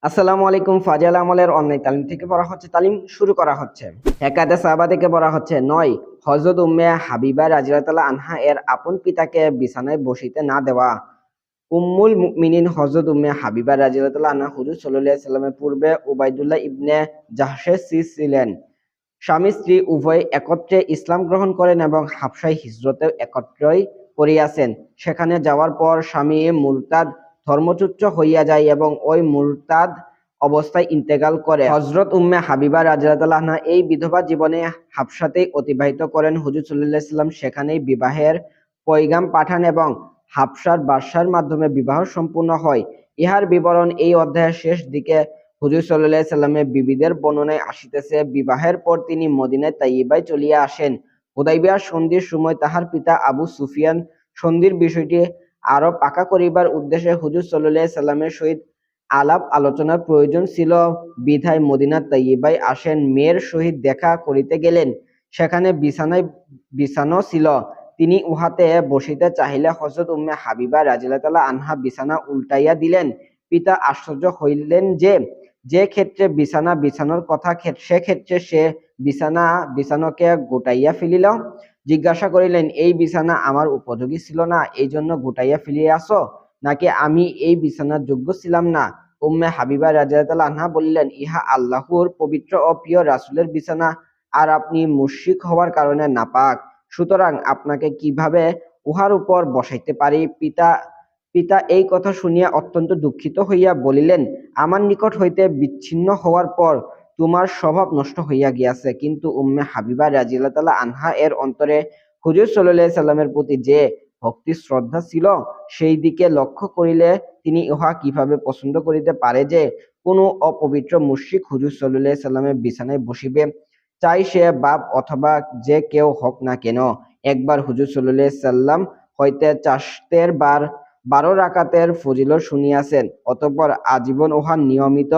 আসসালামু আলাইকুম। ফাজিল আমলের অনলাইন তালিম থেকে পড়া হচ্ছে, তালিম শুরু করা হচ্ছে। হেকাতে সাহাবা থেকে পড়া হচ্ছে। 9, হযরত উম্মে হাবিবা রাদিয়াল্লাহু আনহা এর আপন পিতাকে বিছানায় বসিতে না দেওয়া। উম্মুল মুমিনিন হযরত উম্মে হাবিবা রাদিয়াল্লাহু আনহা হুজুর সাল্লাল্লাহু আলাইহি সাল্লামের পূর্বে উবাইদুল্লাহ ইবনে জাহশের স্ত্রী ছিলেন। স্বামী স্ত্রী উভয় একত্রে ইসলাম গ্রহণ করেন এবং হাবশায় হিজরতে একত্রই করিয়াছেন। সেখানে যাওয়ার পর স্বামী মুরতাদ ধর্মচ্যুত হইয়া যায় এবং ওই মুরতাদ অবস্থায় ইন্তেকাল করে। হযরত উম্মে হাবিবা রাদিয়াল্লাহু আনহা এই বিধবা জীবনে হাবশাতেই অতিবাহিত করেন। হুজুর সাল্লাল্লাহু আলাইহি সাল্লাম সেখানেই বিবাহের পয়গাম পাঠান এবং হাবশার বাদশার মাধ্যমে বিবাহ সম্পূর্ণ হয়। ইহার বিবরণ এই অধ্যায়ের শেষ দিকে হুজুর সাল্লাল্লাহু আলাইহি সাল্লামের বিবিদের বর্ণনায় আসিতেছে। বিবাহের পর তিনি মদিনায় তাইয়্যিবায় চলিয়া আসেন। হুদাইবিয়া সন্ধির সময় তাহার পিতা আবু সুফিয়ান সন্ধির বিষয়টি আরো পাকা করিবার উদ্দেশ্যে হুজুর সাল্লাল্লাহু আলাইহি সাল্লামের সহিত আলাপ আলোচনার প্রয়োজন ছিল বিধায় মদিনা তাইয়্যিবায় আসেন। মেয়ের সহিত দেখা করিতে গেলেন। সেখানে বিছানো ছিল। তিনি উহাতে বসিতে চাহিলে হযরত উম্মে হাবিবা রাদিয়াল্লাহু আনহা বিছানা উল্টাইয়া দিলেন। পিতা আশ্চর্য হইলেন যে যে ক্ষেত্রে বিছানা বিছানোর কথা সে ক্ষেত্রে সে বিছানাকে গোটাইয়া ফেলিল। জিজ্ঞাসা করিলেন, এই বিছানা আমার উপযোগী ছিল না, এই জন্য গোটাইয়া ফেলিয়াছ, নাকি আমি এই বিছানার যোগ্য ছিলাম না? উম্মে হাবিবা রাদিয়াল্লাহু আনহা বললেন, ইহা আল্লাহর পবিত্র ও প্রিয় রাসূলের বিছানা, আর আপনি মুশরিক হওয়ার কারণে নাপাক। সুতরাং আপনাকে কিভাবে উহার উপর বসাইতে পারি? পিতা এই কথা শুনিয়া অত্যন্ত দুঃখিত হইয়া বলিলেন, আমার নিকট হইতে বিচ্ছিন্ন হওয়ার পর তোমার স্বভাব নষ্ট হইয়া গিয়াছে। কিন্তু উম্মে হাবিবা রাদিয়াল্লাহু আনহা এর অন্তরে হুজুর সাল্লাল্লাহু আলাইহি সাল্লামের প্রতি যে ভক্তি শ্রদ্ধা ছিল, সেই দিকে লক্ষ্য করিলে তিনি ইহা কিভাবে পছন্দ করিতে পারে যে কোনো অপবিত্র মুশরিক হুজুর সাল্লাল্লাহু আলাইহি সাল্লামের বিছানায় বসিবে, চাই সে বাপ অথবা যে কেউ হোক না কেন। একবার হুজুর সাল্লাল্লাহু আলাইহি সাল্লাম হইতে চাশতের 12 রাকাতের ফজিলত শুনিয়াছেন, অতঃপর আজীবন উহা নিয়মিত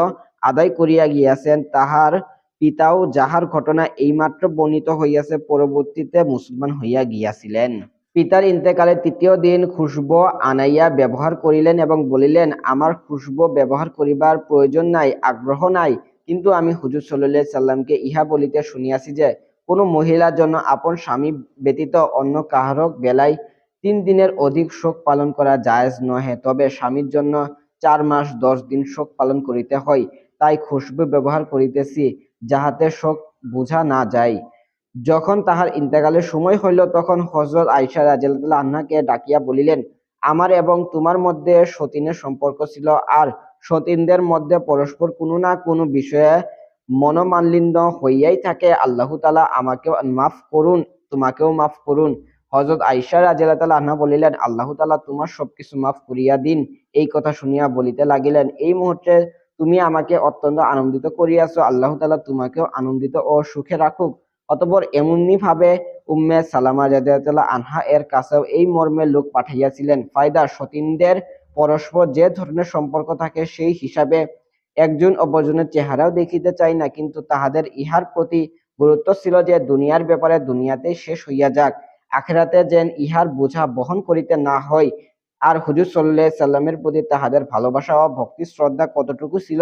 আদায় করিয়া গিয়াছেন। তাহার পিতাও, যাহার ঘটনা এইমাত্র বর্ণিত হইয়াছে, পরবর্তীতে মুসলমান হইয়া গিয়াছিলেন। পিতার ইন্তেকালের 3য় দিন খুশবু আনাইয়া ব্যবহার করিলেন এবং বলিলেন, আমার খুশবু ব্যবহার করিবার প্রয়োজন নাই, আগ্রহ নাই, কিন্তু আমি হুজুর সাল্লাল্লাহু আলাইহি সাল্লামকে ইহা বলিতে শুনিয়াছি যে কোনো মহিলার জন্য আপন স্বামী ব্যতীত অন্য কাহারো বেলায় 3 দিনের অধিক শোক পালন করা জায়েজ নহে, তবে স্বামীর জন্য 4 মাস 10 দিন শোক পালন করিতে হয়। তাই খুশবু ব্যবহার করিতেছি, যাহাতে শোক বুঝা না যায়। যখন তাহার ইন্তেকালের সময় হইল, তখন হযরত আয়েশা রাদিয়াল্লাহু আনহাকে ডাকিয়া বলিলেন, আমার এবং তোমার মধ্যে সতীনের সম্পর্ক ছিল, আর সতীনদের মধ্যে পরস্পর কোনো না কোনো বিষয়ে মনোমালিন্য হইয়াই থাকে। আল্লাহ তাআলা আমাকেও মাফ করুন, তোমাকেও মাফ করুন। হযরত আয়েশা রাদিয়াল্লাহু আনহা বলিলেন, আল্লাহ তাআলা তোমার সবকিছু মাফ করিয়া দিন। এই কথা শুনিয়া বলিতে লাগিলেন, এই মুহূর্তে তুমি আমাকে অত্যন্ত আনন্দিত করিয়াছ, আল্লাহ তাআলা তোমাকেও আনন্দিত ও সুখে রাখুক। অতঃপর এমনি ভাবে উম্মে সালামা রাদিয়াল্লাহু আনহা এর কাছেও এই মর্মে লোক পাঠাইয়াছিলেন। ফায়দা: সতীনদের পরস্পর যে ধরনের সম্পর্ক থাকে, সেই হিসাবে একজন অপরজনের চেহারাও দেখিতে চায় না, কিন্তু তাহাদের ইহার প্রতি গুরুত্ব ছিল যে দুনিয়ার ব্যাপারে দুনিয়াতেই শেষ হইয়া যাক, আখিরাতে যেন ইহার বোঝা বহন করিতে না হয়। আর হুজুর সাল্লাল্লাহু আলাইহি সাল্লামের প্রতি তাহাদের ভালোবাসা ও ভক্তি শ্রদ্ধা কতটুকু ছিল,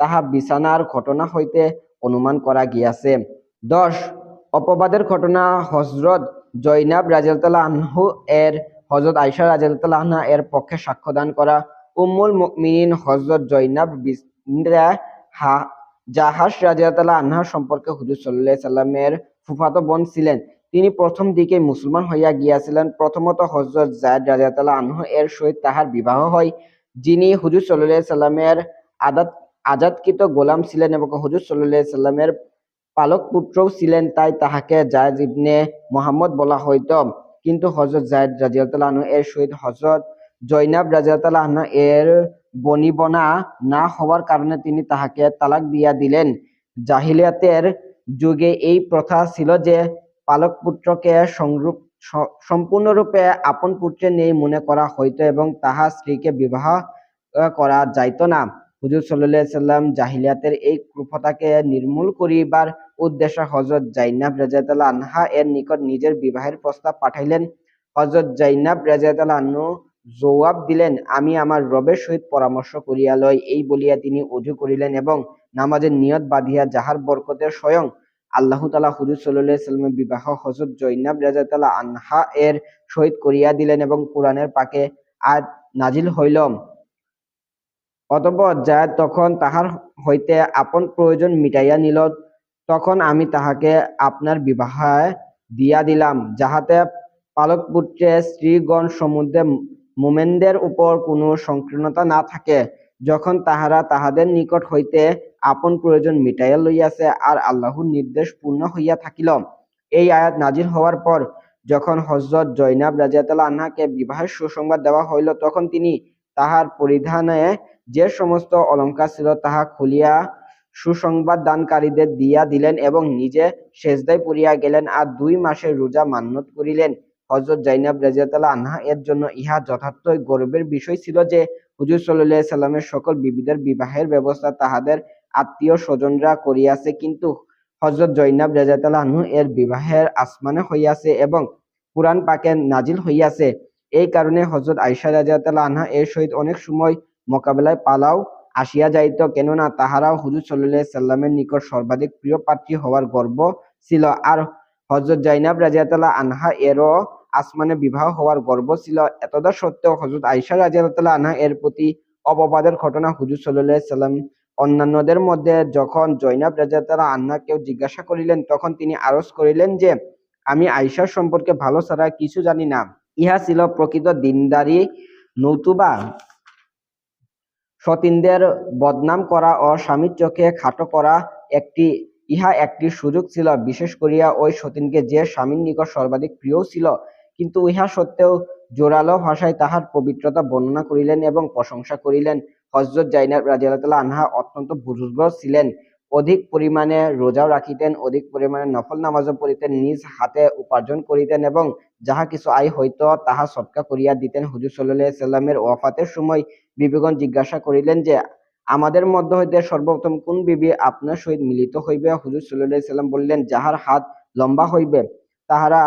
তাহা বিছানার ঘটনা হইতে অনুমান করা গিয়াছে। 10, অপবাদের ঘটনা। হযরত জয়নাব রাদিয়াল্লাহু আনহু এর হযরত আয়েশা রাদিয়াল্লাহু আনহা এর পক্ষে সাক্ষ্যদান করা। উম্মুল মুমিনিন হযরত জয়নাব বিনতে জাহাশ রাদিয়াল্লাহু আনহা সম্পর্কে হুজুর সাল্লাল্লাহু আলাইহি সাল্লামের ফুফাতো বোন ছিলেন। তিনি প্রথম দিকে মুসলমান হইয়া গিয়াছিলেন। প্রথমত হযরত যায়েদ রাদিয়াল্লাহু আনহু এর সহিত তাহার বিবাহ হয়, যিনি হুজুর সাল্লাল্লাহু আলাইহি সাল্লামের আজাদকৃত গোলাম ছিলেন এবং হুজুর সাল্লাল্লাহু আলাইহি সাল্লামের পালক পুত্রও ছিলেন, তাই তাহাকে যায়েদ ইবনে মুহাম্মদ বলা হইত। কিন্তু হযরত যায়েদ রাদিয়াল্লাহু আনহু এর সহিত হযরত জয়নাব রাদিয়াল্লাহু আনহা এর বনিবনা না হওয়ার কারণে তিনি তাহাকে তালাক দিয়া দিলেন। জাহিলিয়াতের যুগে এই প্রথা ছিল যে পালক পুত্রকে সম্পূর্ণরূপে আপন পুত্রের ন্যায় মনে করা হইত এবং তাহার স্ত্রীকে বিবাহ করা যাইত না। হুজুর সাল্লাল্লাহু আলাইহি সাল্লাম জাহিলিয়াতের এই কুপ্রথাকে নির্মূল করিবার উদ্দেশ্যে হযরত জাইনাব রাদিয়াল্লাহু আনহা এর নিকট নিজের বিবাহের প্রস্তাব পাঠাইলেন। হযরত জাইনাব রাদিয়াল্লাহু আনহু জবাব দিলেন, আমি আমার রবের সহিত পরামর্শ করিয়া লই। এই বলিয়া তিনি ওযু করিলেন এবং নামাজের নিয়ত বাঁধিয়া যাহার বরকতে স্বয়ং আল্লাহ তাআলা হুজুর সাল্লাল্লাহু আলাইহি সাল্লামের বিবাহ হযরত জৈনব রাদিয়াল্লাহু আনহা এর সহিত করিয়া দিলেন এবং কুরআনের পাকে আয়াত নাজিল হইল। অতঃপর যায়েদ তখন তাহার হইতে আপন প্রয়োজন মিটাইয়া নিল। তখন আমি তাহাকে আপনার বিবাহে দিয়া দিলাম, যাহাতে পালকপুত্রে স্ত্রীগণ সমুদ্রে মোমেনদের উপর কোনো সংকীর্ণতা না থাকে। যখন তাহারা তাহাদের নিকট হইতে আপন প্রয়োজন মিটাইয়া লইয়াছে আর আল্লাহর নির্দেশ পূর্ণ হইয়া থাকিল। এই আয়াত নাজিল হওয়ার পর যখন হযরত জৈনব রাদিয়াল্লাহু আনহাকে বিবাহের সুসংবাদ দেওয়া হইল, তখন তিনি তাহার পরিধানে যে সমস্ত অলঙ্কার ছিল তাহা খুলিয়া সুসংবাদ দানকারীদের দিয়া দিলেন এবং নিজে সেজদায় পড়িয়া গেলেন আর 2 মাসের রোজা মান্যত করিলেন। হযরত জৈনব রাদিয়াল্লাহু আনহা এর জন্য ইহা যথার্থই গর্বের বিষয় ছিল যে হুজুর সাল্লাল্লাহু আলাইহি সাল্লামের সকল বিবিদের বিবাহের ব্যবস্থা তাহাদের আত্মীয় স্বজনরা করিয়াছে, কিন্তু হযরত জৈনব রাদিয়াল্লাহু আনহু এর বিবাহের আসমানে হইয়াছে এবং কুরআন পাকে নাজিল হইয়াছে। এই কারণে হযরত আয়েশা রাদিয়াল্লাহু আনহা এর সহিত অনেক সময় মোকাবেলায় পালাও আসিয়া যাইত, কেননা তাহারাও হুজুর সাল্লাল্লাহু আলাইহি সাল্লামের নিকট সর্বাধিক প্রিয় পাত্রী হওয়ার গর্ব ছিল। আর হযরত জৈনব রাদিয়াল্লাহু আনহা এরও আসমানে বিবাহ হওয়ার গর্ব ছিল। এতদা সত্ত্বেও হযরত আয়েশা রাদিয়াল্লাহু আনহা এর প্রতি অপবাদের ঘটনা হুজুর সাল্লাল্লাহু আলাইহি সাল্লাম অন্যান্যদের মধ্যে যখন জৈনব রাদিয়াল্লাহু আনহাকেও জিজ্ঞাসা করিলেন, তখন তিনি আরজ করিলেন যে, আমি আয়েশার সম্পর্কে ভালো ছাড়া কিছু জানি না। ইহা ছিল প্রকৃত দিনদারি, নতুবা সতীনদের বদনাম করা ও স্বামীর চোখে খাটো করা। ইহা একটি সুযোগ ছিল, বিশেষ করিয়া ওই সতীনকে যে স্বামীর নিকট সর্বাধিক প্রিয় ছিল। কিন্তু ইহা সত্ত্বেও জোরালো ভাষায় তাহার পবিত্রতা বর্ণনা করিলেন এবং প্রশংসা করিলেন। হযরত জৈনব রাদিয়াল্লাহু আনহা অত্যন্ত বুজুর্গ ছিলেন, অধিক পরিমাণে রোজাও রাখিতেন, অধিক পরিমাণে নফল নামাজও পড়িতেন, নিজ হাতে উপার্জন করিতেন এবং যাহা কিছু আয় হইত তাহা সদকা করিয়া দিতেন। হুজুর সাল্লাল্লাহু আলাইহি সাল্লামের ওয়াফাতের সময় বিবিগণ জিজ্ঞাসা করিলেন যে, আমাদের মধ্য হইতে সর্বপ্রথম কোন বিবি আপনার সহিত মিলিত হইবে? হুজুর সাল্লাল্লাহু আলাইহি সাল্লাম বললেন, যাহার হাত লম্বা হইবে। তাহারা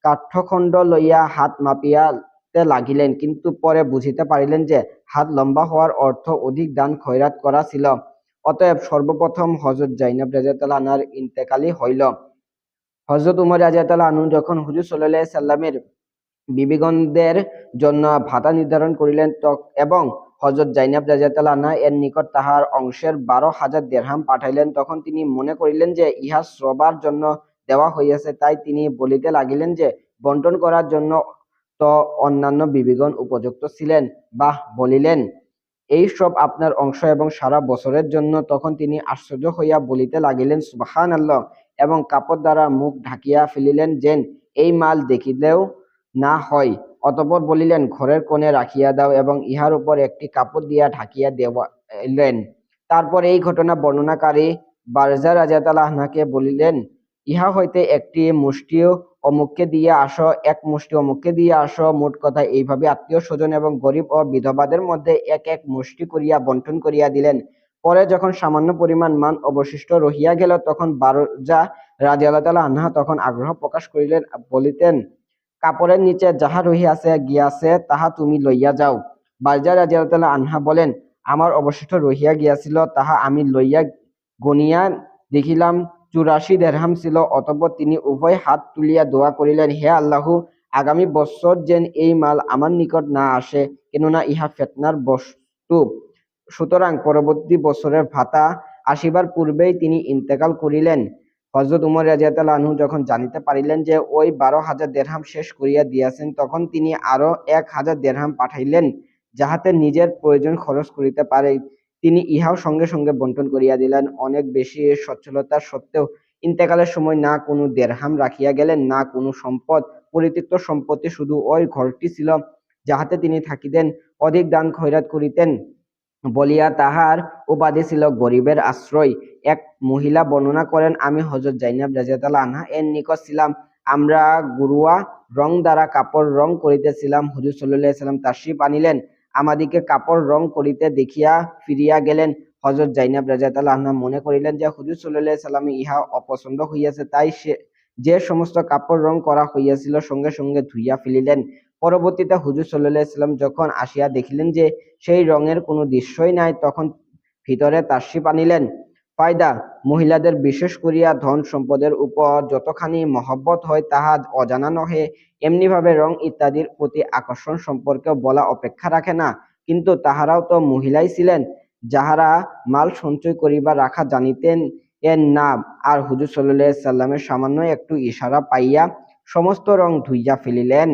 কাষ্ঠখণ্ড লইয়া হাত মাপিয়াতে লাগিলেন, কিন্তু পরে বুঝিতে পারিলেন যে হাত লম্বা হওয়ার অর্থ অধিক দান খয়রাত করা ছিল। অতএব সর্বপ্রথম হযরত জৈনব রাদিয়াল্লাহু আনহার ইন্তেকালই হইল। হযরত উমর রাদিয়াল্লাহু আনহু যখন হুজুর সাল্লাল্লাহু আলাইহি সাল্লামের বিবিগণদের জন্য ভাতা নির্ধারণ করিলেন এবং হযরত জৈনব রাদিয়াল্লাহু আনহা এর নিকট তাহার অংশের 12,000 দিরহাম পাঠাইলেন, তখন তিনি মনে করিলেন যে ইহা সবার জন্য দেওয়া হইয়াছে। তাই তিনি বলিতে লাগিলেন যে, বণ্টন করার জন্য তো অন্যান্য বিবিগণ উপযুক্ত ছিলেন। বলিলেন, এই সব আপনার অংশ এবং সারা বছরের জন্য। তখন তিনি আশ্চর্য হইয়া বলিতে লাগিলেন, সুবহানাল্লাহ, এবং কাপড় দ্বারা মুখ ঢাকিয়া ফেলিলেন যেন এই মাল দেখিলেও না হয়। অতঃপর বলিলেন, ঘরের কোণে রাখিয়া দাও এবং ইহার উপর একটি কাপড় দিয়া ঢাকিয়া দেওয়ালেন। তারপর এই ঘটনা বর্ণনাকারী বারজা রাদিয়াল্লাহু আনহাকে বলিলেন, ইহা হইতে একটি মুষ্টি অমুককে দিয়ে আসো, এক মুষ্টি অমুককে দিয়ে আসো। মোট কথা এইভাবে আত্মীয় স্বজন এবং গরিব ও বিধবাদের মধ্যে এক এক মুষ্টি করিয়া বণ্টন করিয়া দিলেন। পরে যখন সামান্য পরিমাণ মান অবশিষ্ট রহিয়া গেল, তখন বারজা রাদিয়াল্লাহু আনহা তখন আগ্রহ প্রকাশ করিলেন, বলিতেন, কাপড়ের নিচে যাহা রহিয়াছে গিয়াছে তাহা তুমি লইয়া যাও। বারজা রাদিয়াল্লাহু আনহা বলেন, আমার অবশিষ্ট রহিয়া গিয়াছিল, তাহা আমি লইয়া গনিয়া দেখিলাম 84 দিরহাম ছিল। অতঃপর তিনি উভয় হাত তুলিয়া দোয়া করিলেন, হে আল্লাহ, আগামী বৎসর যেন এই মাল আমার নিকট না আসে, কেননা ইহা ফিতনার বস্তু। সুতরাং পরবর্তী বছরের ভাতা আসিবার পূর্বেই তিনি ইন্তেকাল করিলেন। হযরত উমর রাদিয়াল্লাহু আনহু যখন জানিতে পারিলেন যে ওই 12,000 দিরহাম শেষ করিয়া দিয়াছেন, তখন তিনি আরো 1,000 দিরহাম পাঠাইলেন, যাহাতে নিজের প্রয়োজন খরচ করিতে পারে। তিনি ইহাও সঙ্গে সঙ্গে বণ্টন করিয়া দিলেন। অনেক বেশি সচ্ছলতার সত্ত্বেও ইন্তেকালের সময় না কোনো দিরহাম রাখিয়া গেলেন, না কোনো সম্পদ। পরিত্যক্ত সম্পত্তি শুধু ওই ঘরটি ছিল, যাহাতে তিনি থাকিতেন। অধিক দান খয়রাত করিতেন বলিয়া তাহার উপাধি ছিল গরিবের আশ্রয়। এক মহিলা বর্ণনা করেন, আমি হযরত জৈনব রাদিয়াল্লাহু আনহা এর নিকট ছিলাম। আমরা গুরুয়া রং দ্বারা কাপড় রং করিতেছিলাম। হুজুর সাল্লাল্লাহু আলাইহি সাল্লাম তাশরিফ আনিলেন, আমাদিকে কাপড় রং করিতে দেখিয়া ফিরিয়া গেলেন। হযরত জৈনব রাদিয়াল্লাহু আনহা মনে করিলেন যে হুজুর সাল্লাল্লাহু আলাইহি সাল্লাম ইহা অপছন্দ হইয়াছে, তাই যে সমস্ত কাপড় রং করা হইয়াছিল সঙ্গে সঙ্গে ধুইয়া ফেলিলেন। পরবর্তীতে হুজুর সাল্লাল্লাহু আলাইহি ওয়াসাল্লাম যখন আসিয়া দেখিলেন যে সেই রঙের কোনো দৃশ্যই নাই, তখন ভিতরে তাশরিফ আনিলেন। ফায়দা: মহিলাদের বিশেষ করিয়া ধন সম্পদের উপর যতখানি মহব্বত হয় তাহা অজানা নহে। এমনিভাবে রং ইত্যাদির প্রতি আকর্ষণ সম্পর্কে বলা অপেক্ষা রাখে না, কিন্তু তাহারাও তো মহিলাই ছিলেন, যাহারা মাল সঞ্চয় করিবা রাখা জানিতেন এর না। আর হুজুর সাল্লাল্লাহু আলাইহি সাল্লামের সামান্য একটু ইশারা পাইয়া সমস্ত রং ধুইয়া ফেলিলেন।